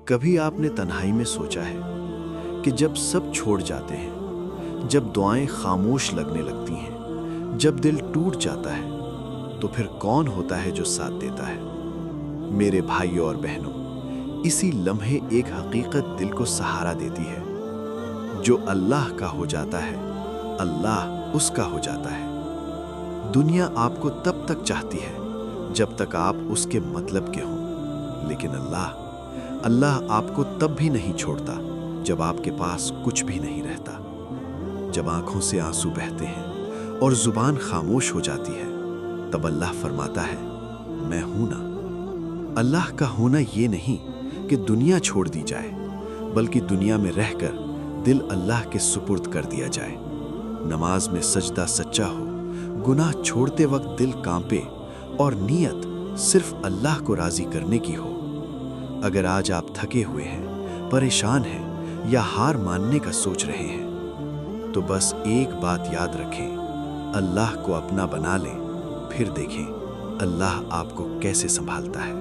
کبھی آپ نے تنہائی میں سوچا ہے کہ جب سب چھوڑ جاتے ہیں، جب دعائیں خاموش لگنے لگتی ہیں، جب دل ٹوٹ جاتا ہے، تو پھر کون ہوتا ہے جو ساتھ دیتا ہے؟ میرے بھائیوں اور بہنوں، اسی لمحے ایک حقیقت دل کو سہارا دیتی ہے۔ جو اللہ کا ہو جاتا ہے، اللہ اس کا ہو جاتا ہے۔ دنیا آپ کو تب تک چاہتی ہے جب تک آپ اس کے مطلب کے ہوں، لیکن اللہ آپ کو تب بھی نہیں چھوڑتا جب آپ کے پاس کچھ بھی نہیں رہتا۔ جب آنکھوں سے آنسو بہتے ہیں اور زبان خاموش ہو جاتی ہے، تب اللہ فرماتا ہے، میں ہوں نا۔ اللہ کا ہونا یہ نہیں کہ دنیا چھوڑ دی جائے، بلکہ دنیا میں رہ کر دل اللہ کے سپرد کر دیا جائے۔ نماز میں سجدہ سچا ہو، گناہ چھوڑتے وقت دل کانپے اور نیت صرف اللہ کو راضی کرنے کی ہو۔ اگر آج آپ تھکے ہوئے ہیں، پریشان ہیں یا ہار ماننے کا سوچ رہے ہیں، تو بس ایک بات یاد رکھیں، اللہ کو اپنا بنا لیں، پھر دیکھیں اللہ آپ کو کیسے سنبھالتا ہے۔